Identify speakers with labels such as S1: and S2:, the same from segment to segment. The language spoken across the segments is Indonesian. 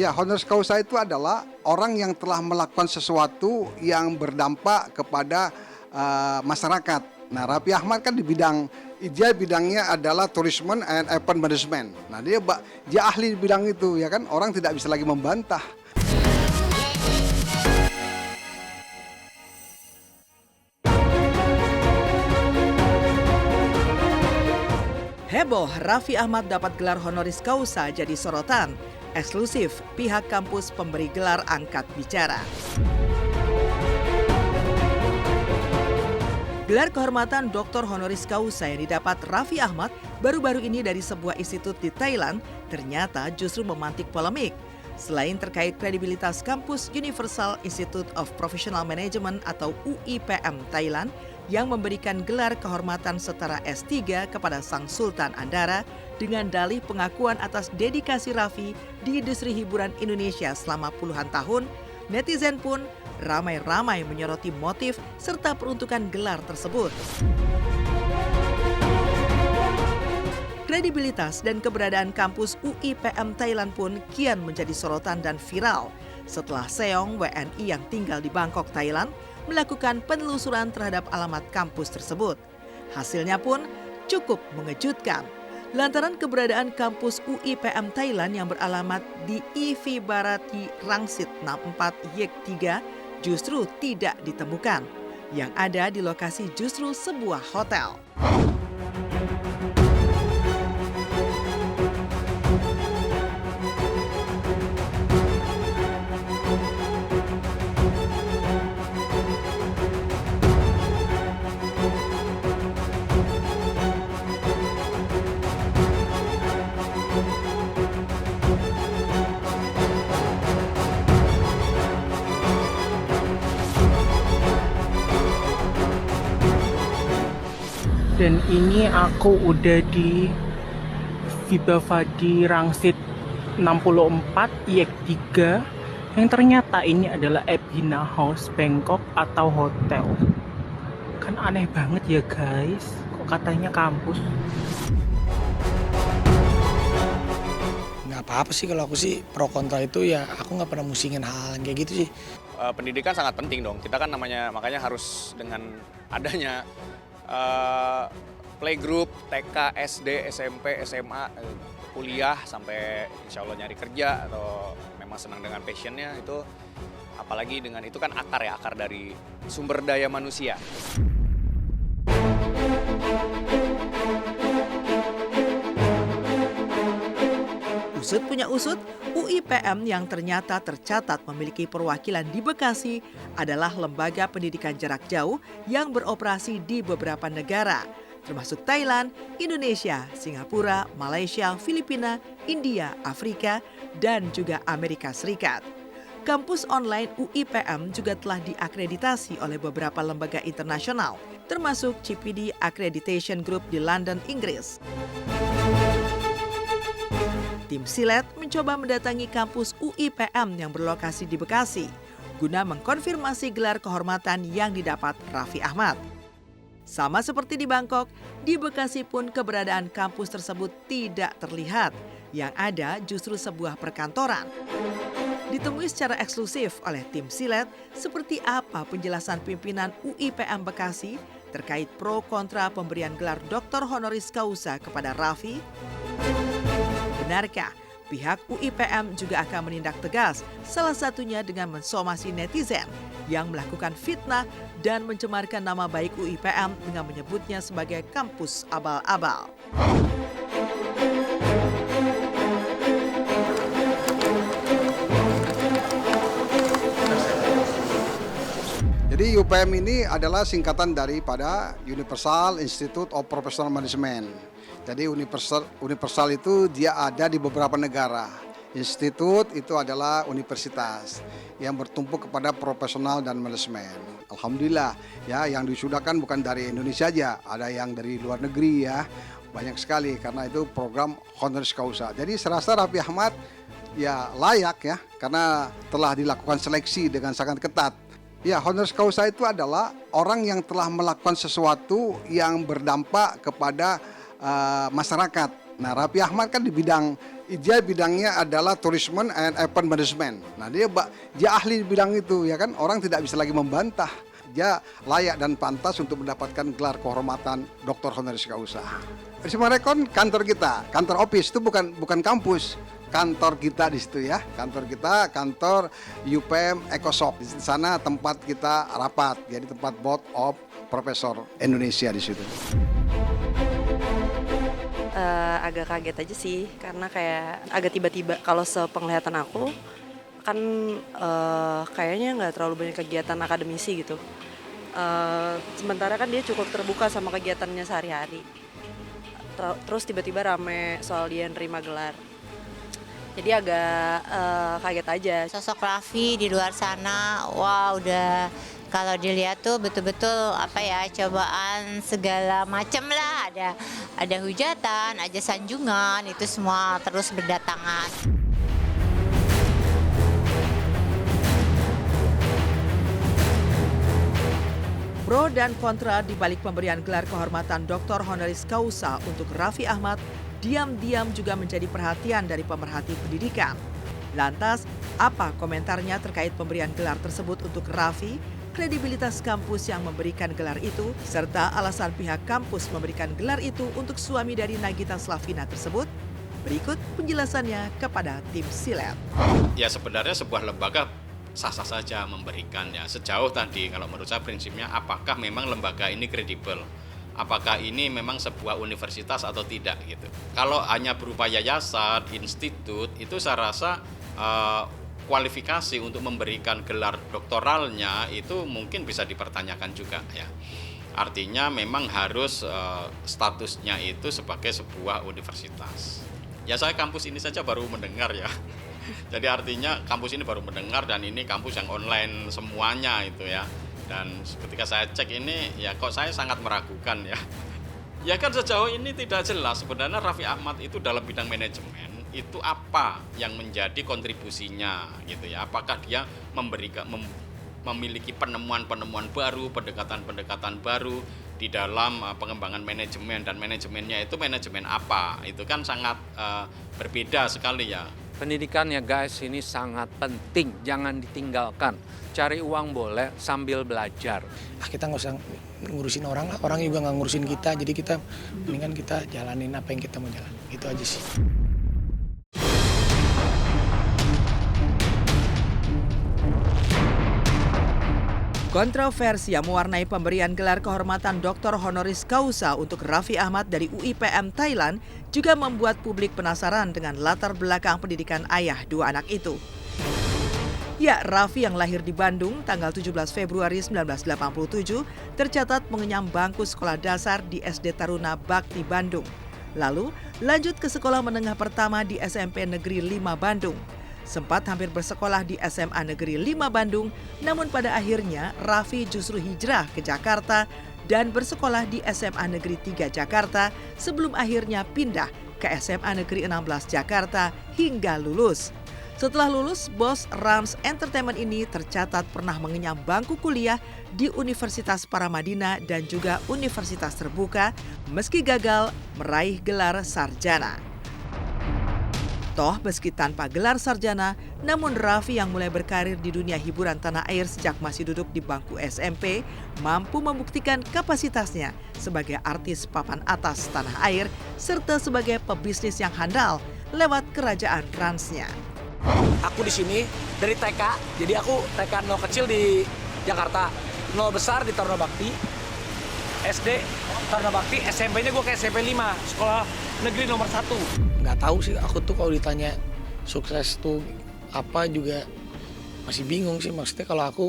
S1: Ya, honoris causa itu adalah orang yang telah melakukan sesuatu yang berdampak kepada masyarakat. Nah, Raffi Ahmad kan dia bidangnya adalah tourism and event management. Nah, dia ahli di bidang itu, ya kan? Orang tidak bisa lagi membantah.
S2: Heboh, Raffi Ahmad dapat gelar honoris causa jadi sorotan. Eksklusif, pihak kampus pemberi gelar angkat bicara. Gelar kehormatan Dr. honoris causa yang didapat Raffi Ahmad baru-baru ini dari sebuah institut di Thailand ternyata justru memantik polemik. Selain terkait kredibilitas kampus Universal Institute of Professional Management atau UIPM Thailand yang memberikan gelar kehormatan setara S3 kepada Sang Sultan Andara dengan dalih pengakuan atas dedikasi Raffi di industri hiburan Indonesia selama puluhan tahun, netizen pun ramai-ramai menyoroti motif serta peruntukan gelar tersebut. Kredibilitas dan keberadaan kampus UIPM Thailand pun kian menjadi sorotan dan viral setelah Seong WNI yang tinggal di Bangkok, Thailand melakukan penelusuran terhadap alamat kampus tersebut. Hasilnya pun cukup mengejutkan. Lantaran keberadaan kampus UIPM Thailand yang beralamat di IV Bharati Rangsit 64 Yek 3 justru tidak ditemukan. Yang ada di lokasi justru sebuah hotel.
S3: Dan ini aku udah di Vibhavadi Rangsit 64 Yek 3 yang ternyata ini adalah Ebina House Bangkok atau hotel. Kan aneh banget ya guys, kok katanya kampus.
S4: Nggak apa-apa sih, kalau aku sih pro kontra itu ya aku nggak pernah musingin hal kayak gitu sih.
S5: Pendidikan sangat penting dong, kita kan makanya harus dengan adanya playgroup, TK, SD, SMP, SMA, kuliah, sampai insya Allah nyari kerja atau memang senang dengan passionnya itu, apalagi dengan itu kan akar dari sumber daya manusia.
S2: Usut punya usut, UIPM yang ternyata tercatat memiliki perwakilan di Bekasi adalah lembaga pendidikan jarak jauh yang beroperasi di beberapa negara, termasuk Thailand, Indonesia, Singapura, Malaysia, Filipina, India, Afrika, dan juga Amerika Serikat. Kampus online UIPM juga telah diakreditasi oleh beberapa lembaga internasional, termasuk CPD Accreditation Group di London, Inggris. Tim Silet mencoba mendatangi kampus UIPM yang berlokasi di Bekasi guna mengkonfirmasi gelar kehormatan yang didapat Raffi Ahmad. Sama seperti di Bangkok, di Bekasi pun keberadaan kampus tersebut tidak terlihat. Yang ada justru sebuah perkantoran. Ditemui secara eksklusif oleh tim Silet, seperti apa penjelasan pimpinan UIPM Bekasi terkait pro kontra pemberian gelar Dr. honoris causa kepada Raffi? Benarkah pihak UIPM juga akan menindak tegas, salah satunya dengan mensomasi netizen yang melakukan fitnah dan mencemarkan nama baik UIPM dengan menyebutnya sebagai kampus abal-abal?
S1: Jadi UPM ini adalah singkatan daripada Universal Institute of Professional Management. Jadi universal itu dia ada di beberapa negara. Institut itu adalah universitas yang bertumpu kepada profesional dan manajemen. Alhamdulillah ya, yang disudahkan bukan dari Indonesia aja, ada yang dari luar negeri ya. Banyak sekali karena itu program honoris causa. Jadi serasa Raffi Ahmad ya layak ya karena telah dilakukan seleksi dengan sangat ketat. Ya, honoris causa itu adalah orang yang telah melakukan sesuatu yang berdampak kepada masyarakat. Nah, Raffi Ahmad kan Dia bidangnya adalah tourism and event management. Nah, dia ahli di bidang itu, ya kan. Orang tidak bisa lagi membantah. Dia layak dan pantas untuk mendapatkan gelar kehormatan Dr. Honoris Causa. Risma Rekon kantor kita, kantor office itu bukan kampus. Kantor kita di situ ya, kantor kita, kantor UPM Ecosop. Di sana tempat kita rapat, jadi tempat board of profesor Indonesia di situ.
S6: Agak kaget aja sih, karena kayak agak tiba-tiba. Kalau sepenglihatan aku kan kayaknya nggak terlalu banyak kegiatan akademisi gitu. Sementara kan dia cukup terbuka sama kegiatannya sehari-hari. Terus tiba-tiba rame soal dia nerima gelar. Jadi agak kaget aja.
S7: Sosok Raffi di luar sana, wah udah kalau dilihat tuh betul-betul cobaan segala macam lah. Ada hujatan, ada sanjungan, itu semua terus berdatangan.
S2: Pro dan kontra di balik pemberian gelar kehormatan Dr. Honoris Causa untuk Raffi Ahmad diam-diam juga menjadi perhatian dari pemerhati pendidikan. Lantas, apa komentarnya terkait pemberian gelar tersebut untuk Raffi, kredibilitas kampus yang memberikan gelar itu, serta alasan pihak kampus memberikan gelar itu untuk suami dari Nagita Slavina tersebut? Berikut penjelasannya kepada tim Silet.
S8: Ya sebenarnya sebuah lembaga sah-sah saja memberikannya. Sejauh tadi kalau menurut saya prinsipnya apakah memang lembaga ini kredibel? Apakah ini memang sebuah universitas atau tidak gitu. Kalau hanya berupa yayasan, institut, itu saya rasa kualifikasi untuk memberikan gelar doktoralnya itu mungkin bisa dipertanyakan juga ya. Artinya memang harus statusnya itu sebagai sebuah universitas. Ya saya kampus ini saja baru mendengar ya. Jadi artinya kampus ini baru mendengar dan ini kampus yang online semuanya itu ya. Dan ketika saya cek ini ya kok saya sangat meragukan ya. Ya kan sejauh ini tidak jelas sebenarnya Raffi Ahmad itu dalam bidang manajemen itu apa yang menjadi kontribusinya gitu ya. Apakah dia memiliki penemuan-penemuan baru, pendekatan-pendekatan baru di dalam pengembangan manajemen dan manajemennya itu manajemen apa? Itu kan sangat berbeda sekali ya.
S9: Pendidikan ya guys ini sangat penting, jangan ditinggalkan. Cari uang boleh sambil belajar.
S4: Kita nggak usah ngurusin orang lah, orang juga nggak ngurusin kita, jadi kita mendingan kita jalanin apa yang kita mau jalanin, itu aja sih.
S2: Kontroversi yang mewarnai pemberian gelar kehormatan Dr. Honoris Causa untuk Raffi Ahmad dari UIPM Thailand juga membuat publik penasaran dengan latar belakang pendidikan ayah dua anak itu. Ya, Raffi yang lahir di Bandung tanggal 17 Februari 1987 tercatat mengenyam bangku sekolah dasar di SD Taruna Bakti Bandung. Lalu lanjut ke sekolah menengah pertama di SMP Negeri 5 Bandung. Sempat hampir bersekolah di SMA Negeri 5 Bandung, namun pada akhirnya Raffi justru hijrah ke Jakarta dan bersekolah di SMA Negeri 3 Jakarta sebelum akhirnya pindah ke SMA Negeri 16 Jakarta hingga lulus. Setelah lulus, bos Rans Entertainment ini tercatat pernah mengenyam bangku kuliah di Universitas Paramadina dan juga Universitas Terbuka meski gagal meraih gelar sarjana. Toh meski tanpa gelar sarjana, namun Raffi yang mulai berkarir di dunia hiburan tanah air sejak masih duduk di bangku SMP, mampu membuktikan kapasitasnya sebagai artis papan atas tanah air serta sebagai pebisnis yang handal lewat kerajaan Ransnya.
S4: Aku di sini dari TK, jadi aku TK 0 kecil di Jakarta, 0 besar di Taruna Bakti, SD Taruna Bakti, SMP-nya gue ke SMP 5, sekolah negeri nomor 1. Nggak tahu sih, aku tuh kalau ditanya sukses tuh apa juga masih bingung sih. Maksudnya kalau aku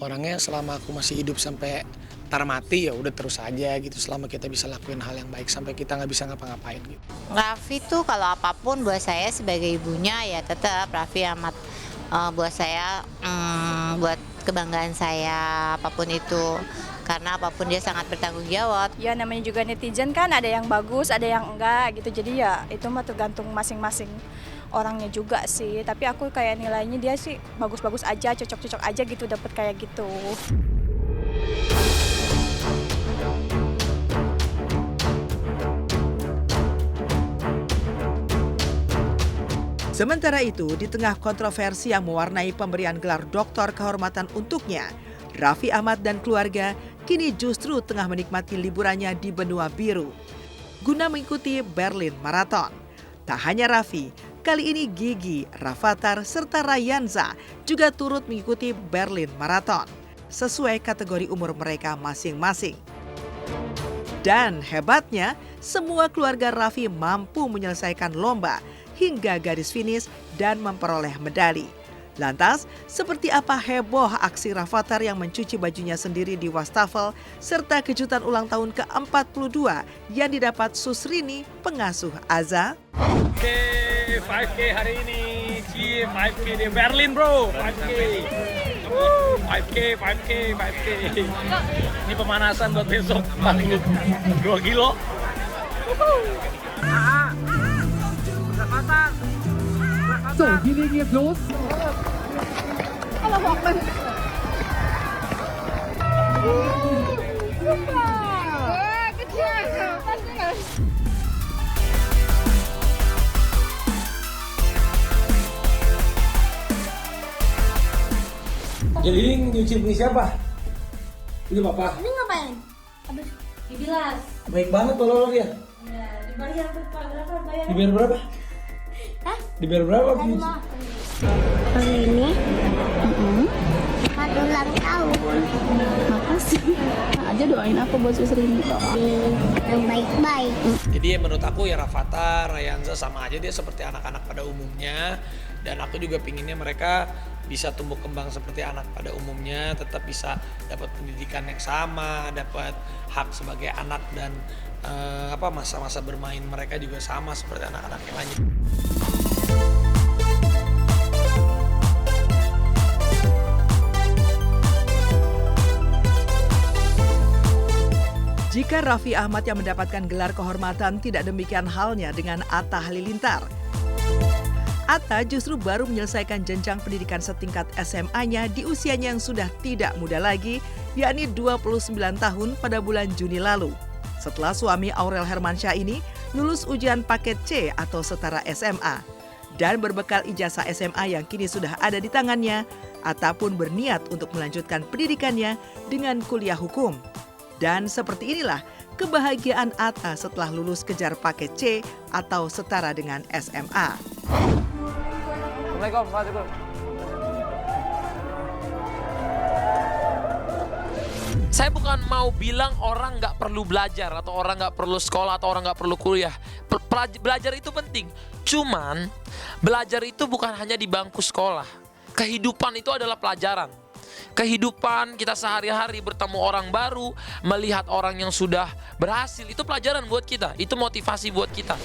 S4: orangnya selama aku masih hidup sampai tar mati ya udah terus aja gitu. Selama kita bisa lakuin hal yang baik sampai kita nggak bisa ngapa-ngapain gitu.
S7: Raffi tuh kalau apapun buat saya sebagai ibunya ya tetap Raffi Ahmad buat saya buat kebanggaan saya apapun itu. Karena apapun dia sangat bertanggung jawab.
S10: Ya namanya juga netizen kan ada yang bagus, ada yang enggak gitu. Jadi ya itu mah tergantung masing-masing orangnya juga sih. Tapi aku kayak nilainya dia sih bagus-bagus aja, cocok-cocok aja gitu dapet kayak gitu.
S2: Sementara itu, di tengah kontroversi yang mewarnai pemberian gelar doktor kehormatan untuknya, Raffi Ahmad dan keluarga kini justru tengah menikmati liburannya di benua biru guna mengikuti Berlin Marathon. Tak hanya Raffi, kali ini Gigi, Rafathar, serta Rayanza juga turut mengikuti Berlin Marathon sesuai kategori umur mereka masing-masing. Dan hebatnya, semua keluarga Raffi mampu menyelesaikan lomba hingga garis finish dan memperoleh medali. Lantas, seperti apa heboh aksi Rafathar yang mencuci bajunya sendiri di wastafel serta kejutan ulang tahun ke-42 yang didapat Susrini, pengasuh Aza?
S4: Oke, 5K hari ini. Cie, 5K di Berlin, bro. 5K. 5K. Ini pemanasan buat besok. Paling 2 kilo.
S11: So, wir legen jetzt los.
S4: Jadi ini nyuci punya siapa? Ini papa.
S12: Ini ngapain? Habis dibilas.
S4: Baik banget kalau dia.
S12: Ya, dibayar berapa? Bayar.
S4: Dibayar berapa?
S12: Hah?
S4: Dibayar berapa?
S12: Hari ini? Selamat ulang tahun.
S11: Makasih. Aja doain apa buat Susrini?
S12: Yang baik-baik.
S4: Jadi menurut aku ya Rafathar, Rayanza sama aja, dia seperti anak-anak pada umumnya. Dan aku juga pinginnya mereka bisa tumbuh kembang seperti anak pada umumnya, tetap bisa dapat pendidikan yang sama, dapat hak sebagai anak, dan masa-masa bermain mereka juga sama seperti anak-anak yang lain.
S2: Jika Raffi Ahmad yang mendapatkan gelar kehormatan, tidak demikian halnya dengan Atta Halilintar. Atta justru baru menyelesaikan jenjang pendidikan setingkat SMA-nya di usianya yang sudah tidak muda lagi, yakni 29 tahun pada bulan Juni lalu. Setelah suami Aurel Hermansyah ini lulus ujian paket C atau setara SMA. Dan berbekal ijazah SMA yang kini sudah ada di tangannya, Atta pun berniat untuk melanjutkan pendidikannya dengan kuliah hukum. Dan seperti inilah kebahagiaan Atta setelah lulus kejar paket C atau setara dengan SMA.
S4: Assalamualaikum. Saya bukan mau bilang orang nggak perlu belajar atau orang nggak perlu sekolah atau orang nggak perlu kuliah. Belajar itu penting. Cuman belajar itu bukan hanya di bangku sekolah. Kehidupan itu adalah pelajaran. Kehidupan kita sehari-hari bertemu orang baru, melihat orang yang sudah berhasil, itu pelajaran buat kita, itu motivasi buat kita.